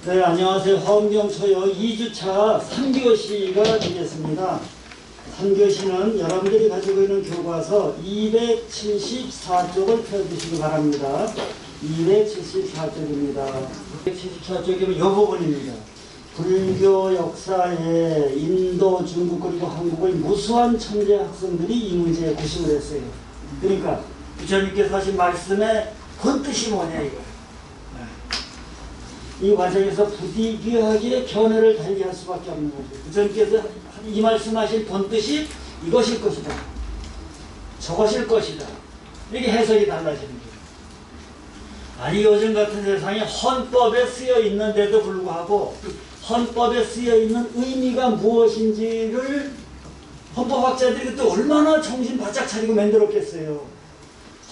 네, 안녕하세요. 화엄경초요 2주차 3교시가 되겠습니다. 3교시는 여러분들이 가지고 있는 교과서 274쪽을 펴주시기 바랍니다. 274쪽입니다. 274쪽이면 이 부분입니다. 불교 역사에 인도, 중국 그리고 한국의 무수한 천재 학생들이 이 문제에 고심을 했어요. 그러니까 부처님께서 하신 말씀의 본뜻이 뭐냐 이거예요. 이 과정에서 부득이하게 견해를 달리할 수밖에 없는 거죠. 부처님께서 이 말씀하신 본뜻이 이것일 것이다, 저것일 것이다, 이렇게 해석이 달라지는 거예요. 아니 요즘 같은 세상에 헌법에 쓰여 있는데도 불구하고 헌법에 쓰여 있는 의미가 무엇인지를 헌법학자들이 그때 얼마나 정신 바짝 차리고 만들었겠어요.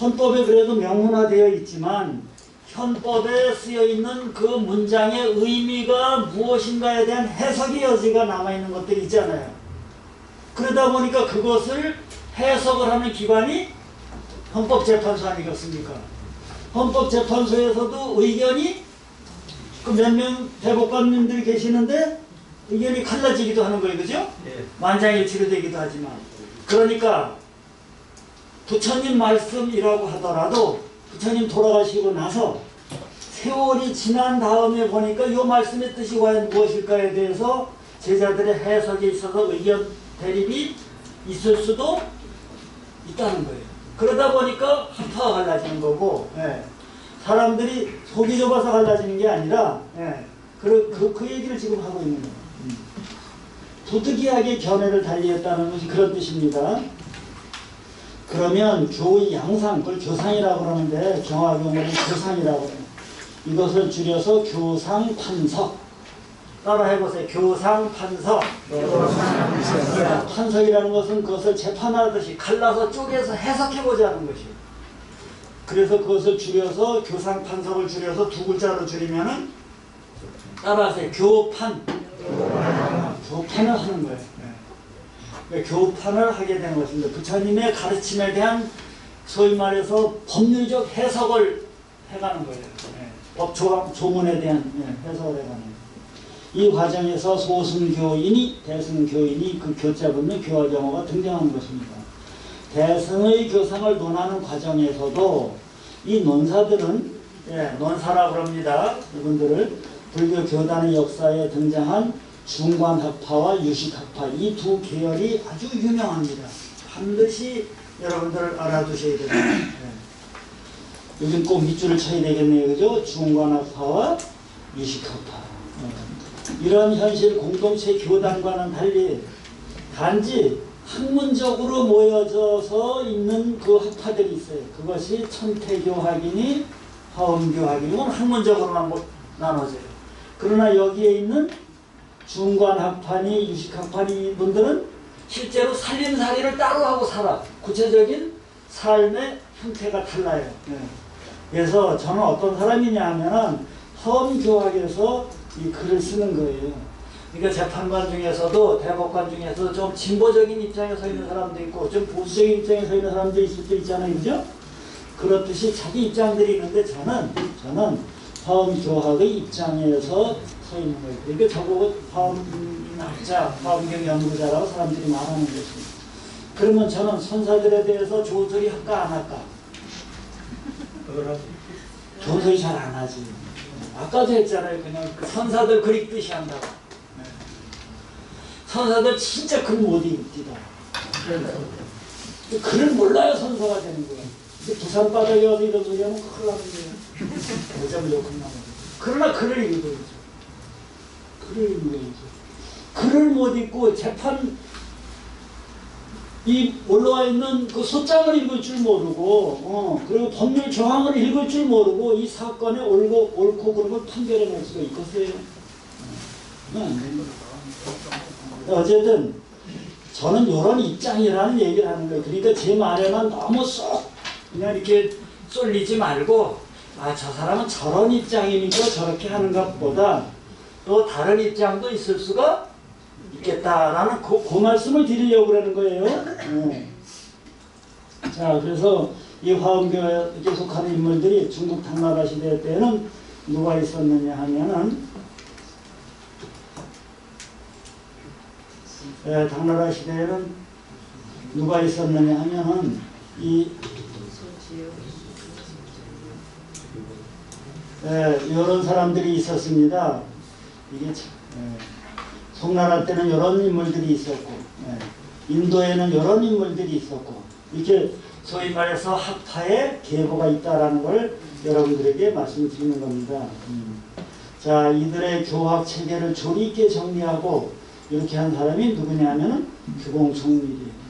헌법에 그래도 명문화되어 있지만 헌법에 쓰여 있는 그 문장의 의미가 무엇인가에 대한 해석의 여지가 남아있는 것들이 있잖아요. 그러다 보니까 그것을 해석을 하는 기관이 헌법재판소 아니겠습니까? 헌법재판소에서도 의견이 그 몇 명 대법관님들이 계시는데 의견이 갈라지기도 하는 거예요. 그죠? 네. 만장일치로 되기도 하지만. 그러니까 부처님 말씀이라고 하더라도 부처님 돌아가시고 나서 세월이 지난 다음에 보니까 이 말씀의 뜻이 과연 무엇일까에 대해서 제자들의 해석에 있어서 의견 대립이 있을 수도 있다는 거예요. 그러다 보니까 학파가 갈라지는 거고, 예. 사람들이 속이 좁아서 갈라지는 게 아니라, 예. 그 얘기를 지금 하고 있는 거예요. 부득이하게 견해를 달리했다는 것이 그런 뜻입니다. 그러면 교의 양상, 그걸 교상이라고 그러는데 경화경으로는 교상이라고 해요. 이것을 줄여서 교상판석. 따라 해보세요. 교상판석. 판석이라는 것은 그것을 재판하듯이 갈라서 쪼개서 해석해보자는 것이에요. 그래서 그것을 줄여서 교상판석을 줄여서 두 글자로 줄이면은 따라하세요. 교판. 교판을 하는 거예요. 교판을 하게 되는 것입니다. 부처님의 가르침에 대한 소위 말해서 법률적 해석을 해가는 거예요. 법 조문에 대한 해석을 해가는 거예요. 이 과정에서 소승교인이 대승교인이 그 교자 붙는 교화경어가 등장하는 것입니다. 대승의 교상을 논하는 과정에서도 이 논사들은 논사라고 합니다. 이분들을 불교 교단의 역사에 등장한 중관학파와 유식학파 이 두 계열이 아주 유명합니다. 반드시 여러분들 알아두셔야 됩니다. 요즘 꼭 밑줄을 쳐야 되겠네요. 그죠? 중관학파와 유식학파. 이런 현실 공동체 교단과는 달리 단지 학문적으로 모여져서 있는 그 학파들이 있어요. 그것이 천태교학이니 화엄교학이니 학문적으로만 나눠져요. 그러나 여기에 있는 중관학파니 유식학파니 이분들은 실제로 살림살이를 따로 하고 살아. 구체적인 삶의 형태가 달라요. 그래서 저는 어떤 사람이냐 하면은 화엄교학에서 이 글을 쓰는 거예요. 그러니까 재판관 중에서도 대법관 중에서도 좀 진보적인 입장에 서 있는 사람도 있고 좀 보수적인 입장에 서 있는 사람도 있을 때 있잖아요. 그죠? 그렇듯이 자기 입장들이 있는데 저는 화엄교학의 입장에서 서 있는 거예요. 그러니까 저보고 화엄학자, 화엄경 연구자라고 사람들이 말하는 것입니다. 그러면 저는 선사들에 대해서 좋은 소리 할까 안 할까? 좋은 소리 잘 안 하지. 아까도 했잖아요. 그냥 그 선사들 그립듯이 한다고. 선사들 진짜 글 못 읽기다. 글을 몰라야 선사가 되는 거야. 부산 바닥에 와서 이런 소리 하면 큰일 나는 거예요. 여자분 욕 나는 거예요. 그러나 글을 읽어야죠. 글을 읽어야죠. 글을 못 읽고 재판 이 올라와 있는 그 소장을 읽을 줄 모르고 그리고 법률 조항을 읽을 줄 모르고 이 사건의 옳고 그름을 판결해낼 수가 있겠어요? 안 됩니다. 어쨌든 저는 이런 입장이라는 얘기를 하는 거예요. 그러니까 제 말에만 너무 쏙 그냥 이렇게 쏠리지 말고 저 사람은 저런 입장이니까 저렇게 하는 것보다 또 다른 입장도 있을 수가 있겠다라는 그 말씀을 드리려고 그러는 거예요. 자, 그래서 이 화엄교에 속하는 인물들이 중국 당나라 시대 때는 누가 있었느냐 하면은 당나라 시대에는 누가 있었느냐 하면은 이런 사람들이 있었습니다. 이게 송나라 때는 이런 인물들이 있었고, 인도에는 이런 인물들이 있었고, 이렇게 소위 말해서 학파의 계보가 있다라는 걸 여러분들에게 말씀드리는 겁니다. 자, 이들의 교학 체계를 조리 있게 정리하고 이렇게 한 사람이 누구냐면은 규공총밀이에요.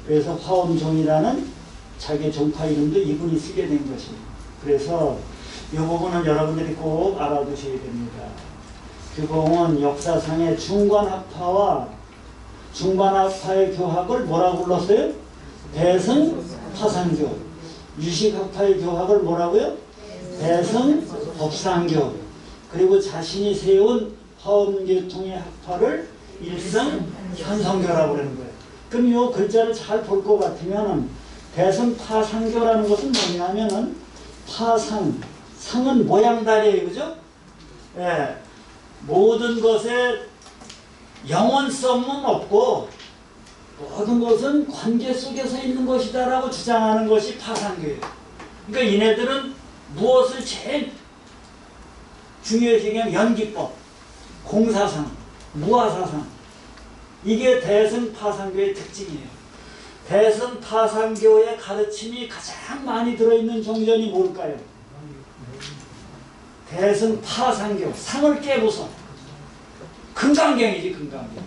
그래서 화엄종이라는 자기 종파 이름도 이분이 쓰게 된 것이에요. 그래서 이 부분은 여러분들이 꼭 알아두셔야 됩니다. 규공은 역사상의 중관학파와 중관학파의 교학을 뭐라고 불렀어요? 대승파상교. 유식학파의 교학을 뭐라고요? 대승법상교. 그리고 자신이 세운 화엄계통의 학파를 일성현성교라고 그러는 거예요. 그럼 이 글자를 잘 볼 것 같으면 대승파상교라는 것은 뭐냐면은 파상, 상은 모양다리예요, 그죠? 예, 모든 것에 영원성은 없고 모든 것은 관계 속에서 있는 것이다라고 주장하는 것이 파상교예요. 그러니까 얘네들은 무엇을 제일 중요시 여기냐면 연기법, 공사상, 무화사상, 이게 대승파상교의 특징이에요. 대승파상교의 가르침이 가장 많이 들어있는 종전이 뭘까요? 대승파상교, 상을 깨부숴. 금강경이지, 금강경.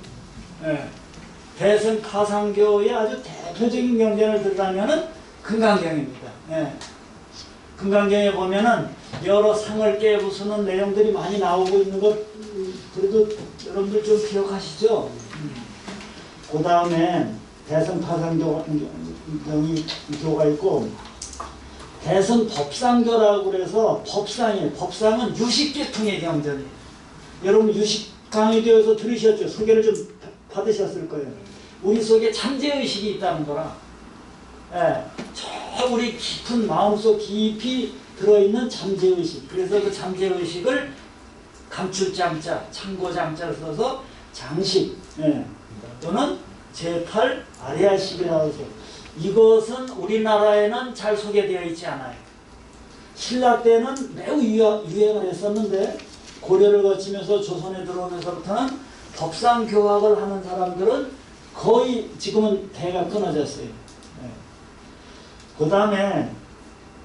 예. 대승파상교의 아주 대표적인 경전을 들으라면은 금강경입니다. 예. 금강경에 보면은 여러 상을 깨부수는 내용들이 많이 나오고 있는 것, 그래도 여러분들 좀 기억하시죠? 그 다음에 대승파상교가 있고, 대승법상교라고 그래서 법상이에요. 법상은 유식계통의 경전이에요. 여러분 유식 강의되어서 들으셨죠? 소개를 좀 받으셨을 거예요. 우리 속에 잠재의식이 있다는 거라. 예, 저 우리 깊은 마음속 깊이 들어있는 잠재의식. 그래서 그 잠재의식을 감출장자, 참고장자를 써서 장식, 또는 제8 아리아식이라고 해서, 이것은 우리나라에는 잘 소개되어 있지 않아요. 신라 때는 매우 유행을 했었는데 고려를 거치면서 조선에 들어오면서부터는 법상교학을 하는 사람들은 거의 지금은 대가 끊어졌어요. 그 다음에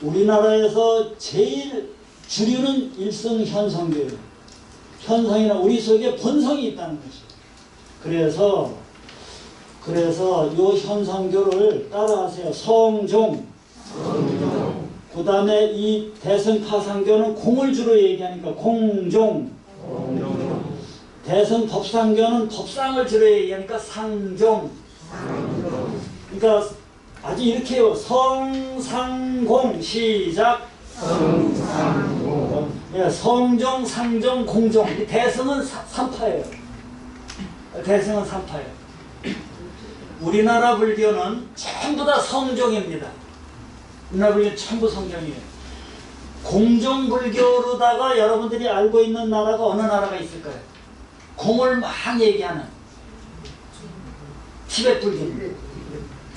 우리나라에서 제일 주류는 일성현성교예요. 현성이나 우리 속에 본성이 있다는 것이에요. 그래서 이 현성교를 따라하세요. 성종. 그 다음에 이 대승파상교는 공을 주로 얘기하니까 공종. 대승법상교는 법상을 주로 얘기하니까 상종. 그러니까 아주 이렇게 해요. 성상공 시작. 성상공. 예, 성종, 상종, 공종. 이 대승은 3파예요. 대승은 3파예요. 우리나라 불교는 전부 다 성종입니다. 우리나라 불교는 전부 성종이에요. 공종불교로다가 여러분들이 알고 있는 나라가 어느 나라가 있을까요? 공을 막 얘기하는 티베트 불교.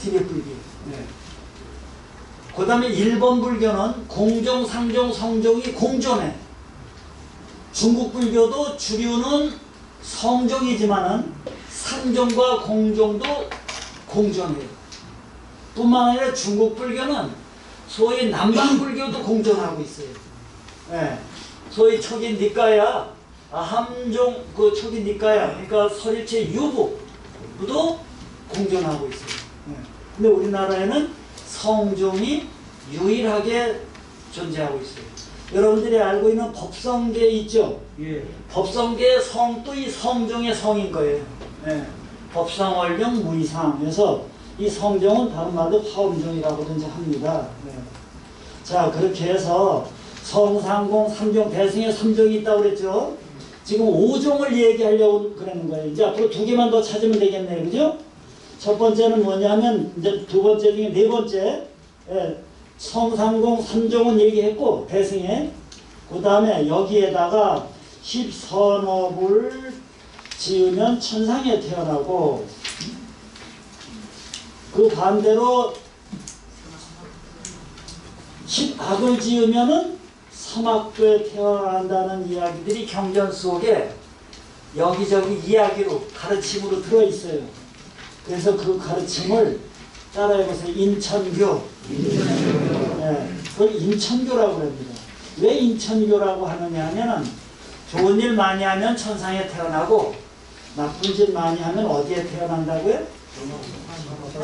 티베트 불교. 네. 그 다음에 일본 불교는 공종, 상종, 성종이 공존해. 중국 불교도 주류는 성종이지만은 상종과 공종도 공존해요. 뿐만 아니라 중국 불교는 소위 남방 불교도 공존하고 있어요. 예. 소위 초기 니까야, 함종 그 초기 니까야, 그러니까 설일체 유부도 공존하고 있어요. 예. 근데 우리나라에는 성종이 유일하게 존재하고 있어요. 여러분들이 알고 있는 법성계 있죠? 예. 법성계의 성도 이 성종의 성인 거예요. 예. 법상월령 무이상. 그래서 이 성종은 다른 말로 화엄종이라고든지 합니다. 네. 자, 그렇게 해서 성상공, 삼종, 대승의 3종이 있다고 그랬죠? 지금 5종을 얘기하려고 그러는 거예요. 이제 앞으로 2개만 더 찾으면 되겠네요. 그죠? 첫 번째는 뭐냐면, 이제 두 번째 중에 네 번째, 성상공, 3종은 얘기했고, 대승에. 그 다음에 여기에다가 10선업을 지으면 천상에 태어나고, 그 반대로 악을 지으면은 사막도에 태어난다는 이야기들이 경전 속에 여기저기 이야기로 가르침으로 들어있어요. 그래서 그 가르침을 따라해보세요. 인천교. 네, 그걸 인천교라고 합니다. 왜 인천교라고 하느냐 하면은 좋은 일 많이 하면 천상에 태어나고 나쁜 짓 많이 하면 어디에 태어난다고요?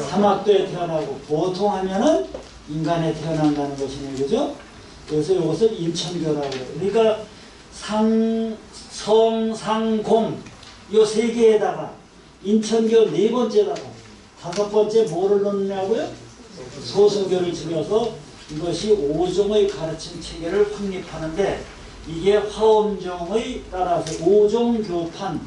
사막도에 태어나고 보통 하면은 인간에 태어난다는 것이네요. 그죠? 그래서 이것을 인천교라고 해요. 그러니까 성, 상, 공 이 세 개에다가 인천교 네 번째다가 다섯 번째 뭐를 넣느냐고요? 소승교를 지어서 이것이 오종의 가르침 체계를 확립하는데 이게 화엄종의 따라서 오종교판.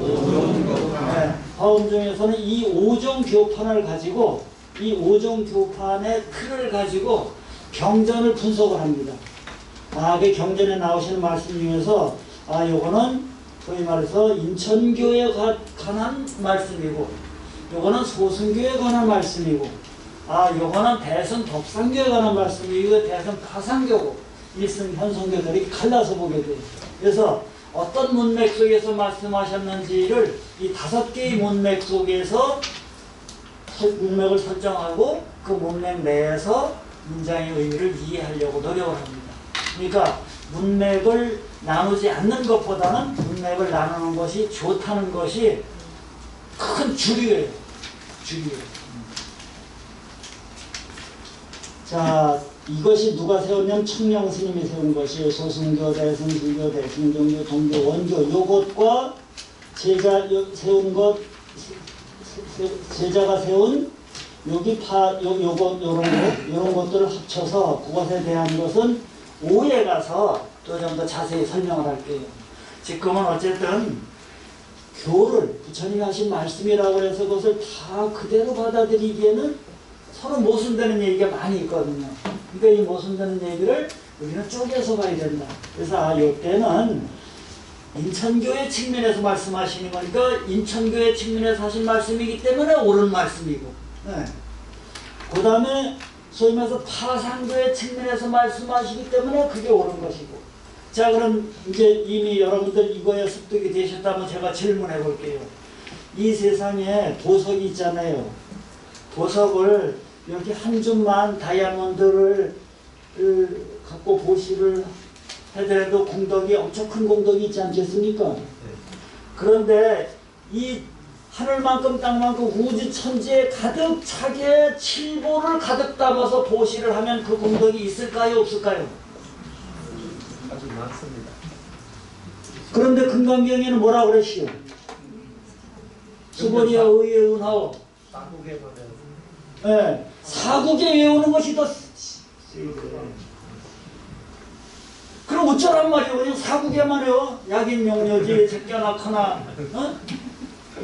네, 화엄종에서는 이 오종교판을 가지고 이 오종교판의 틀을 가지고 경전을 분석을 합니다. 그 경전에 나오시는 말씀 중에서 요거는 소위 말해서 인천교에 관한 말씀이고 요거는 소승교에 관한 말씀이고 요거는 대선 법상교에 관한 말씀이고 대선 파상교고 일승 현성교들이 갈라서 보게 돼요. 그래서 어떤 문맥 속에서 말씀하셨는지를 이 다섯 개의 문맥 속에서 문맥을 설정하고 그 문맥 내에서 문장의 의미를 이해하려고 노력을 합니다. 그러니까 문맥을 나누지 않는 것보다는 문맥을 나누는 것이 좋다는 것이 큰 주류예요. 자, 이것이 누가 세웠냐면 청명스님이 세운 것이에요. 소승교, 대승수교, 대승종교, 동교, 원교 요것과 제자가 세운 여기 요런 것들을 합쳐서 그것에 대한 것은 5에 가서 또 좀 더 자세히 설명을 할게요. 지금은 어쨌든 교를 부처님이 하신 말씀이라고 해서 그것을 다 그대로 받아들이기에는 서로 모순되는 얘기가 많이 있거든요. 그러니까 이 모순되는 얘기를 우리는 쪼개서 봐야 된다. 그래서 이때는 인천교의 측면에서 말씀하시는 거니까 인천교의 측면에서 하신 말씀이기 때문에 옳은 말씀이고, 네. 그 다음에 소위 말해서 파상교의 측면에서 말씀하시기 때문에 그게 옳은 것이고. 자, 그럼 이제 이미 여러분들 이거에 습득이 되셨다면 제가 질문해 볼게요. 이 세상에 보석이 있잖아요. 보석을 이렇게 한 줌만 다이아몬드를 갖고 보시를 해더라도 공덕이 엄청 큰 공덕이 있지 않겠습니까? 그런데 이 하늘만큼 땅만큼 우주 천지에 가득 차게 칠보를 가득 담아서 보시를 하면 그 공덕이 있을까요? 없을까요? 아주 많습니다. 그런데 금강경에는 뭐라 그랬시오? 수보리와 의에 은하오. 사국에 보면 네, 사국에 외우는 것이 더 그럼 어쩌란 말이오? 그냥 사국에만 해요. 약인용료지 제껴나거나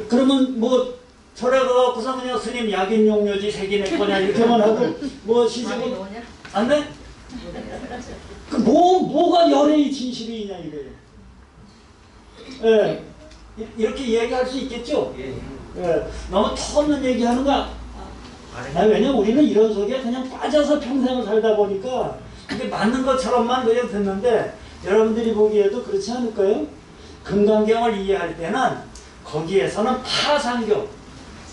그러면 뭐 절에 가갖고서 그냥 스님 약인용료지 색이 내 거냐 이렇게만 하고 뭐 시집은 안 돼? 그 뭐가 연애의 진실이냐 이거예요. 예, 이렇게 이야기할 수 있겠죠? 예, 너무 터없는 얘기하는 거 왜냐면 우리는 이런 속에 그냥 빠져서 평생을 살다 보니까 이게 맞는 것처럼만 그냥 듣는데 여러분들이 보기에도 그렇지 않을까요? 금강경을 이해할 때는 거기에서는 파상교,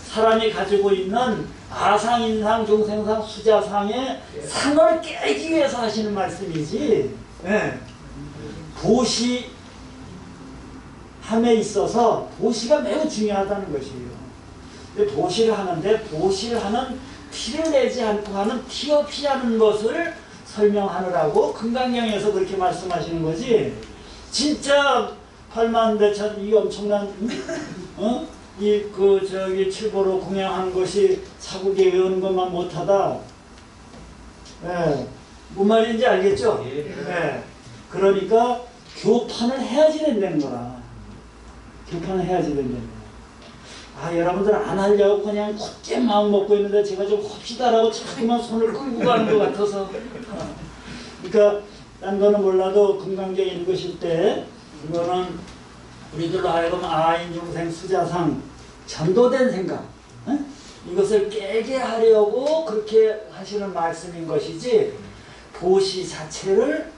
사람이 가지고 있는 아상, 인상, 중생상, 수자상의 상을 깨기 위해서 하시는 말씀이지, 네. 보시함에 있어서 보시가 매우 중요하다는 것이에요. 근데 보시를 하는데 보시를 하는 티를 내지 않고 하는 티 없이 하는 것을 설명하느라고 금강경에서 그렇게 말씀하시는 거지. 진짜 8만대천 이 엄청난 칠보로 공양한 것이 사국에 외우는 것만 못하다. 예, 뭔 말인지 알겠죠? 예. 그러니까 교판을 해야지 된다는 거라. 교판을 해야지 된다는 거야. 여러분들 안 하려고 그냥 굳게 마음 먹고 있는데 제가 좀 합시다라고 자꾸만 손을 끌고 가는 것 같아서. 그러니까 딴 거는 몰라도 금강경 읽으실 때 이거는 우리들로 하여금 아인중생 수자상 전도된 생각, 에? 이것을 깨게 하려고 그렇게 하시는 말씀인 것이지 보시 자체를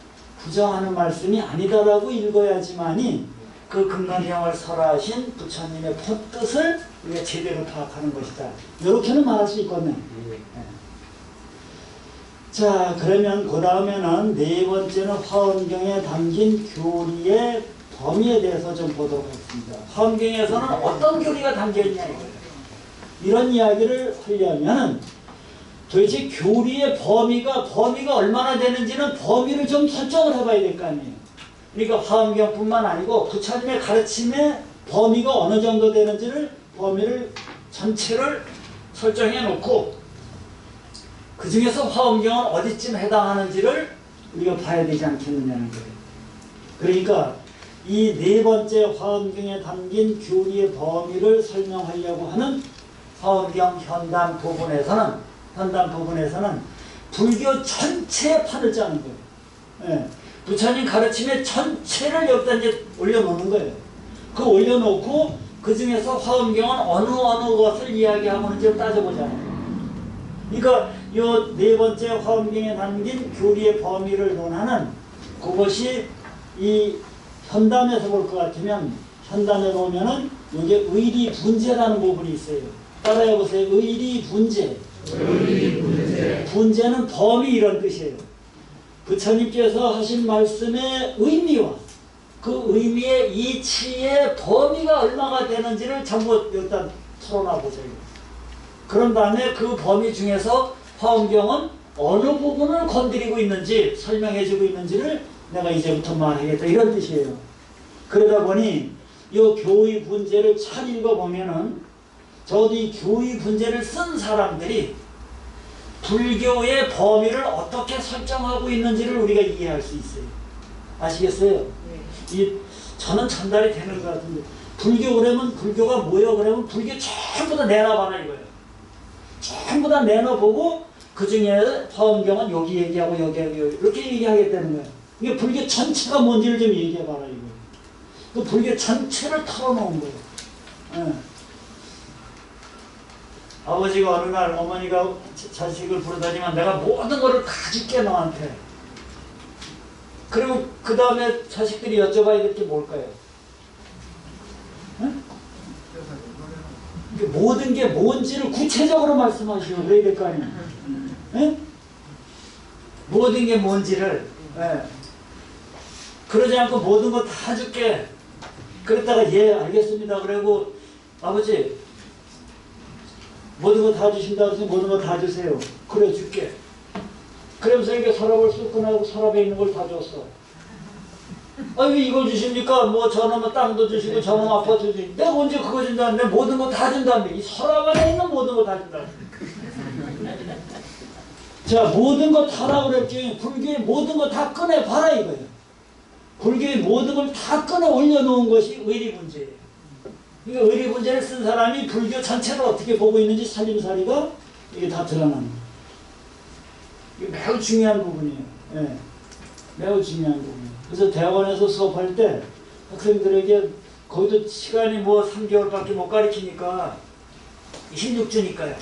부정하는 말씀이 아니다라고 읽어야지만이 그 근간형을 설하신 부처님의 본뜻을 우리가 제대로 파악하는 것이다. 이렇게는 말할 수 있거든요. 자, 그러면 그 다음에는 네 번째는 화엄경에 담긴 교리의 범위에 대해서 좀 보도록 하겠습니다. 화엄경에서는 어떤 교리가 담겨있냐 이거예요. 이런 이야기를 하려면 도대체 교리의 범위가 얼마나 되는지는 범위를 좀 설정을 해봐야 될 거 아니에요. 그러니까 화엄경뿐만 아니고 부처님의 가르침의 범위가 어느 정도 되는지를 범위를 전체를 설정해 놓고 그 중에서 화엄경은 어디쯤 해당하는지를 우리가 봐야 되지 않겠느냐는 거예요. 그러니까 이 네 번째 화엄경에 담긴 교리의 범위를 설명하려고 하는 화엄경 현담 부분에서는 불교 전체의 판을 짜는 거예요. 예. 부처님 가르침의 전체를 여기다 이제 올려놓는 거예요. 그 올려놓고 그 중에서 화엄경은 어느 것을 이야기하고 있는지 따져보잖아요. 그러니까 이 네 번째 화엄경에 담긴 교리의 범위를 논하는 그것이 이 현담에서 볼 것 같으면 현담에 보면은 이게 의리분재라는 부분이 있어요. 따라해 보세요. 의리분재. 분재는 범위 이런 뜻이에요. 부처님께서 하신 말씀의 의미와 그 의미의 이치의 범위가 얼마가 되는지를 전부 여기다 풀어놔 보세요. 그런 다음에 그 범위 중에서 화엄경은 어느 부분을 건드리고 있는지 설명해주고 있는지를 내가 이제부터 말하겠다 이런 뜻이에요. 그러다 보니 이 교의 분재를 잘 읽어보면은 저도 이 교의 분재를 쓴 사람들이 불교의 범위를 어떻게 설정하고 있는지를 우리가 이해할 수 있어요. 아시겠어요? 저는 전달이 되는 것 같은데 불교 그러면 불교가 뭐예요? 그러면 불교 전부 다 내놔봐라 이거예요. 전부 다 내놔보고 그 중에 화엄경은 여기 얘기하고 여기 이렇게 얘기하겠다는 거예요. 이게 불교 전체가 뭔지를 좀 얘기해봐라 이거예요. 그 불교 전체를 털어놓은 거예요. 예. 아버지가 어느 날 어머니가 자식을 부르다니만 내가 모든 거를 다 줄게 너한테. 그리고 그 다음에 자식들이 여쭤봐야 될 게 뭘까요? 응? 모든 게 뭔지를 구체적으로 말씀하시오. 그래야 될 거 아니에요. 응? 모든 게 뭔지를. 예. 그러지 않고 모든 거 다 줄게. 그랬다가 예 알겠습니다. 그리고 아버지 모든 거 다 주신다 그래서 모든 거 다 주세요. 그래 줄게. 그러면서 이렇게 서랍을 쑥 꺼내고 서랍에 있는 걸 다 줬어. 아 왜 이걸 주십니까? 뭐 저놈은 땅도 주시고 저놈 아파트 주시고 내가 언제 그거 준다는데 모든 거 다 준다는데 이 서랍 안에 있는 모든 거 다 준다는데. 자 모든 거 다라 그랬지. 불교의 모든 거 다 꺼내봐라 이거예요. 불교의 모든 걸 다 꺼내 올려놓은 것이 의리분재예요. 그러니까 의리분재를 쓴 사람이 불교 전체를 어떻게 보고 있는지 살림살이가 이게 다 드러나는 거예요. 이게 매우 중요한 부분이에요. 예. 매우 중요한 부분이에요. 그래서 대학원에서 수업할 때 학생들에게 거기도 시간이 뭐 3개월밖에 못 가르치니까 16주니까요.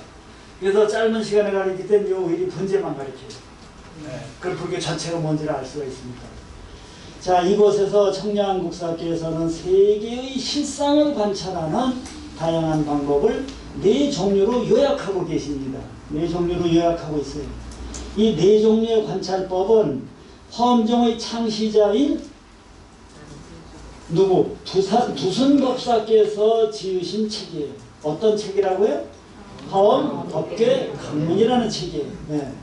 그래서 짧은 시간에 가르칠 때는 요 의리분재만 가르쳐요. 예. 그 불교 전체가 뭔지를 알 수가 있습니다. 자, 이곳에서 청량국사께서는 세계의 실상을 관찰하는 다양한 방법을 네 종류로 요약하고 계십니다. 네 종류로 요약하고 있어요. 이 네 종류의 관찰법은 화엄경의 창시자인 누구? 두순법사께서 지으신 책이에요. 어떤 책이라고요? 화엄법계 강문이라는 책이에요. 네.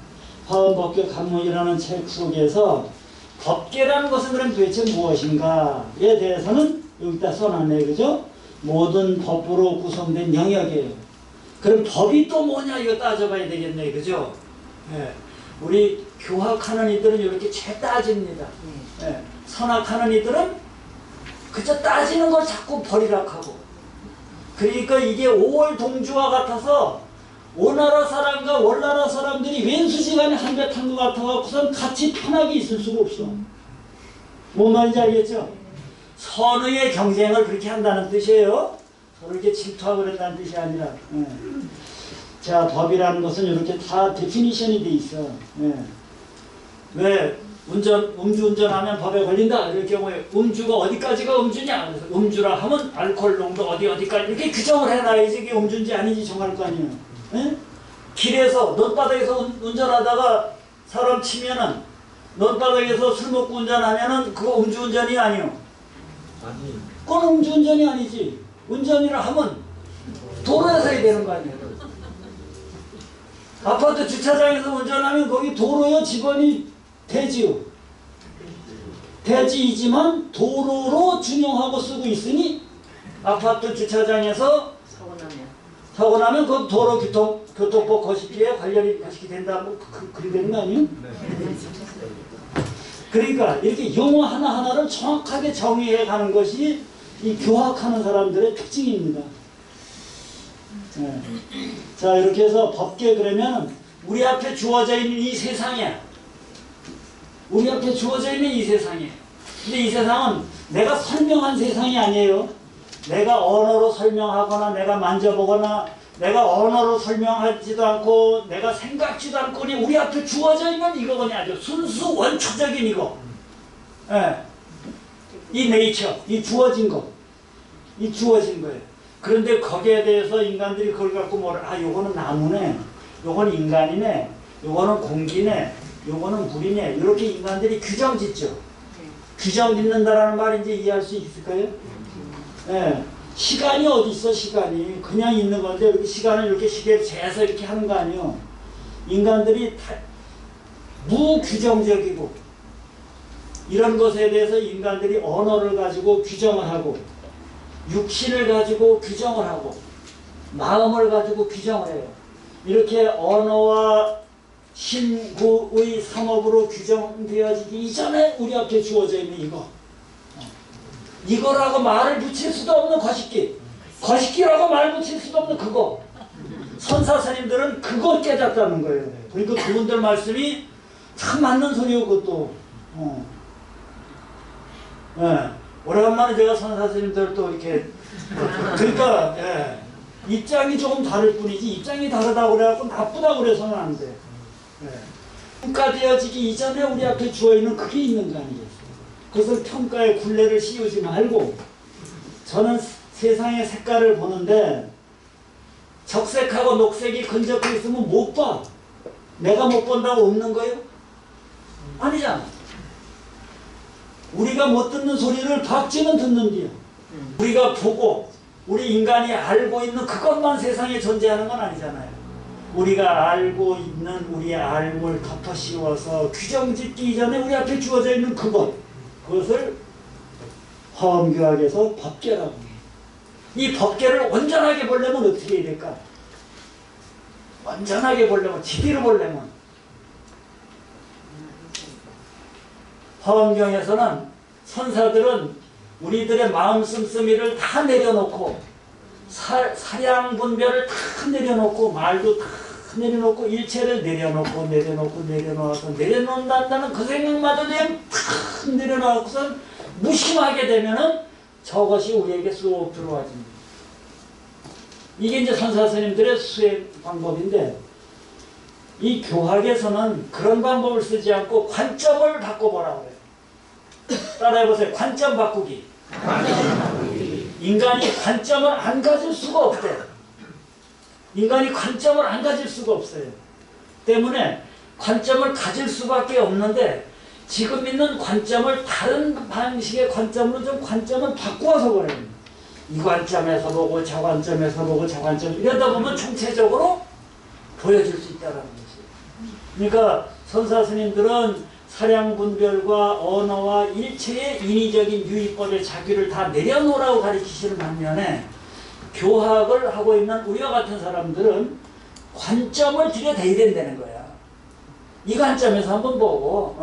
화엄법계 강문이라는 책 속에서 법계라는 것은 그럼 도대체 무엇인가에 대해서는 여기다 써놨네요. 그죠? 모든 법으로 구성된 영역이에요. 그럼 법이 또 뭐냐 이거 따져봐야 되겠네. 그죠? 예. 우리 교학하는 이들은 이렇게 잘 따집니다. 예. 선학하는 이들은 그저 따지는 걸 자꾸 버리라고 하고. 그러니까 이게 5월 동주와 같아서 오나라 사람과 월나라 사람들이 왼수지간에 한배 탄 것 같아갖고선 같이 편하게 있을 수가 없어. 뭔 말인지 알겠죠? 선의의 경쟁을 그렇게 한다는 뜻이에요. 서로 이렇게 질투하고 그런다는 뜻이 아니라. 예. 자, 법이라는 것은 이렇게 다 데피니션이 돼 있어. 예. 왜 음주운전하면 법에 걸린다 이럴 경우에 음주가 어디까지가 음주냐? 그래서 음주라 하면 알코올 농도 어디까지 이렇게 규정을 해놔야지 이게 음주인지 아닌지 정할 거 아니에요. 예? 길에서 논바닥에서 운전하다가 사람 치면은 논바닥에서 술 먹고 운전하면은 그거 음주운전이 아니요. 아니. 그건 음주운전이 아니지. 운전이라 하면 도로에서 해야 되는 거 아니에요. 아파트 주차장에서 운전하면 거기 도로요 집안이 대지요. 대지이지만 도로로 준용하고 쓰고 있으니 아파트 주차장에서 사고 나면 그 도로 교통법 거시기에 관련이 거시기 된다고 그리 되는 거 아니에요? 네. 그러니까 이렇게 용어 하나하나를 정확하게 정의해 가는 것이 이 교학하는 사람들의 특징입니다. 네. 자, 이렇게 해서 법계 그러면 우리 앞에 주어져 있는 이 세상이야. 우리 앞에 주어져 있는 이 세상이에요. 근데 이 세상은 내가 설명한 세상이 아니에요. 내가 언어로 설명하거나 내가 만져보거나 내가 언어로 설명하지도 않고 내가 생각지도 않고 그냥 우리 앞에 주어져 있는 이거 그냥 아주 순수 원초적인 이거. 예. 이 네이처, 이 주어진 거. 이 주어진 거예요. 그런데 거기에 대해서 인간들이 그걸 갖고 뭐라, 요거는 나무네, 요거는 인간이네, 요거는 공기네, 요거는 물이네, 이렇게 인간들이 규정 짓죠. 규정 짓는다라는 말인지 이해할 수 있을까요? 예. 시간이 어디 있어, 시간이. 그냥 있는 건데, 이렇게 시간을 이렇게 시계를 재서 이렇게 하는 거 아니에요. 인간들이 다 무규정적이고, 이런 것에 대해서 인간들이 언어를 가지고 규정을 하고, 육신을 가지고 규정을 하고, 마음을 가지고 규정을 해요. 이렇게 언어와 신구의 상업으로 규정되어지기 이전에 우리 앞에 주어져 있는 이거. 이거라고 말을 붙일 수도 없는 거시기. 거시기라고 말 붙일 수도 없는 그거. 선사스님들은 그걸 깨닫다는 거예요. 그러니까 그분들 말씀이 참 맞는 소리요, 그것도. 예. 오래간만에 제가 선사스님들 또 이렇게. 그러니까, 예. 입장이 조금 다를 뿐이지, 입장이 다르다고 그래갖고 나쁘다고 그래서는 안 돼. 예. 평가되어지기 이전에 우리 앞에 주어있는 그게 있는 거 아니겠어요. 그것을 평가의 굴레를 씌우지 말고, 저는 세상의 색깔을 보는데 적색하고 녹색이 근접해 있으면 못 봐. 내가 못 본다고 없는 거예요? 아니잖아. 우리가 못 듣는 소리를 박쥐는 듣는디요. 우리가 보고 우리 인간이 알고 있는 그것만 세상에 존재하는 건 아니잖아요. 우리가 알고 있는 우리의 알을 덮어 씌워서 규정 짓기 이전에 우리 앞에 주어져 있는 그것을 화엄교학에서 법계라고 해요. 이 법계를 온전하게 보려면 어떻게 해야 될까? 온전하게 보려면, 제대로 보려면 화엄경에서는 선사들은 우리들의 마음 씀씀이를 다 내려놓고 사량 분별을 다 내려놓고 말도 다 내려놓고 일체를 내려놓고 내려놓아서 내려놓는다는 그 생각마저 그냥 탁 내려놓고선 무심하게 되면은 저것이 우리에게 쏙 들어와집니다. 이게 이제 선사스님들의 수행 방법인데, 이 교학에서는 그런 방법을 쓰지 않고 관점을 바꿔보라고 해요. 따라해보세요. 관점 바꾸기. 인간이 관점을 안 가질 수가 없대요. 인간이 관점을 안 가질 수가 없어요. 때문에 관점을 가질 수밖에 없는데, 지금 있는 관점을 다른 방식의 관점으로 좀 관점을 바꾸어서 그래요. 이 관점에서 보고 저 관점에서 보고 저 관점, 이러다 보면 총체적으로 보여줄 수 있다는 거지. 그러니까 선사스님들은 사량 분별과 언어와 일체의 인위적인 유의법의 자규를 다 내려놓으라고 가르치시는 반면에, 교학을 하고 있는 우리와 같은 사람들은 관점을 들여대야 된다는 거야. 이 관점에서 한번 보고,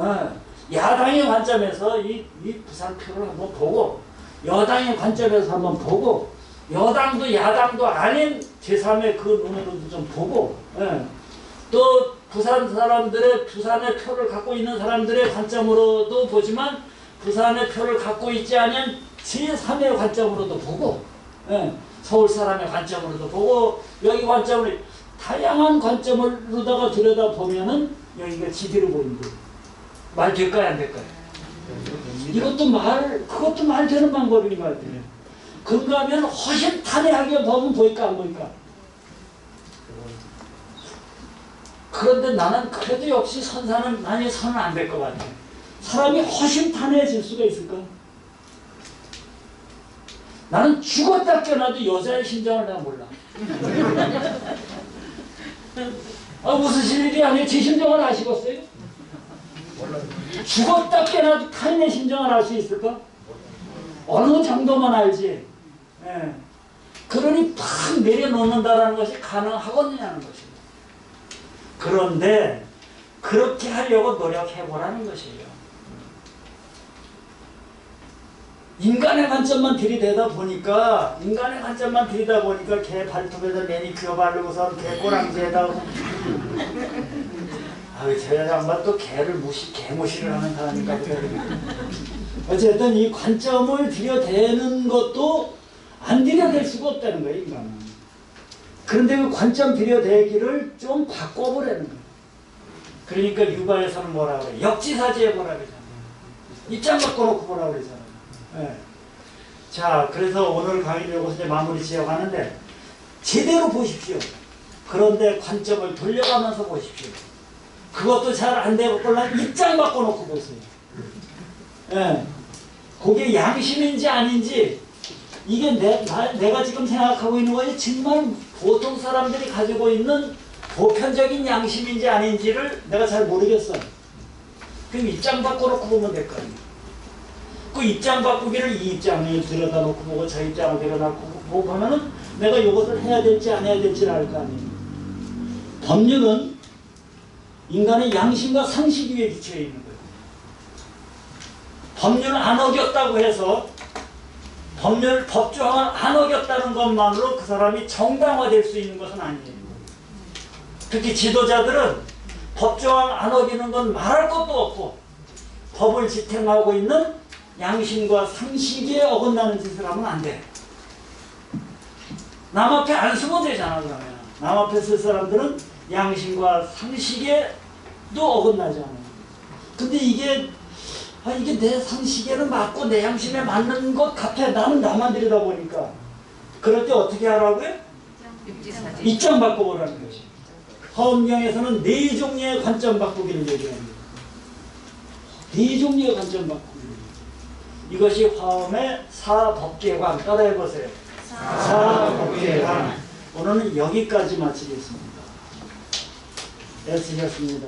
야당의 관점에서 이 부산표를 한번 보고, 여당의 관점에서 한번 보고, 여당도 야당도 아닌 제3의 그 눈으로도 좀 보고, 또 부산 사람들의, 부산의 표를 갖고 있는 사람들의 관점으로도 보지만, 부산의 표를 갖고 있지 않은 제3의 관점으로도 보고, 예, 서울 사람의 관점으로도 보고, 여기 관점을 다양한 관점으로다가 들여다보면은 여기가 지대로 보인다. 말 될까요, 안 될까요? 그것도 말 되는 방법인 것 같아요. 그런가하면 훨씬 탄회하게 보면 보일까, 안 보일까? 그런데 나는 그래도 역시 선은 안 될 것 같아. 사람이 훨씬 탄해질 수가 있을까? 나는 죽었다 깨어나도 여자의 심정을 내가 몰라. 웃으실 일이 아니에요. 제 심정을 아시겠어요? 죽었다 깨어나도 타인의 심정을 알 수 있을까? 어느 정도만 알지. 예. 그러니 팍 내려놓는다는 것이 가능하겠느냐는 것입니다. 그런데 그렇게 하려고 노력해보라는 것이에요. 인간의 관점만 들이대다 보니까 개 발톱에다 매니큐어 바르고선 개 꼬랑지에다 저 양반 또 개무시를 하는 사람인가 보다. 어쨌든 이 관점을 들여대는 것도 안 들여댈 수가 없다는 거예요, 인간은. 그런데 그 관점 들여대기를 좀 바꿔보라는 거예요. 그러니까 유가에서는 뭐라 그래? 역지사지해 보라 그러잖아요. 입장 바꿔놓고 보라 그러잖아요. 네. 자, 그래서 오늘 강의를 여기서 마무리 지어가는데 제대로 보십시오. 그런데 관점을 돌려가면서 보십시오. 그것도 잘 안 되고 입장 바꿔놓고 보세요. 네. 그게 양심인지 아닌지 이게 내가 지금 생각하고 있는 것이 정말 보통 사람들이 가지고 있는 보편적인 양심인지 아닌지를 내가 잘 모르겠어. 그럼 입장 바꿔놓고 보면 될 거 아니에요. 그 입장 바꾸기를 이 입장을 들여다놓고 보고 저 입장을 들여다놓고 보고 보면은 내가 이것을 해야 될지 안 해야 될지를 알 거 아니에요. 법률은 인간의 양심과 상식 위에 기초해 있는 거예요. 법률을 안 어겼다고 해서 법조항을 안 어겼다는 것만으로 그 사람이 정당화될 수 있는 것은 아니에요. 특히 지도자들은 법조항 안 어기는 건 말할 것도 없고 법을 지탱하고 있는 양심과 상식에 어긋나는 짓을 하면 안 돼. 남 앞에 안 서면 되잖아. 그러면 남 앞에 쓸 사람들은 양심과 상식에도 어긋나지 않아요. 근데 이게 내 상식에는 맞고 내 양심에 맞는 것 같아. 나는 나만 들여다보니까. 그럴 때 어떻게 하라고요? 입장 바꿔보라는 것이. 화엄경에서는 네 종류의 관점 바꾸기를 얘기합니다. 네 종류의 관점 바꾸기. 이것이 화엄의 사법계관. 따라해보세요. 사법계관. 오늘은 여기까지 마치겠습니다. 애쓰셨습니다.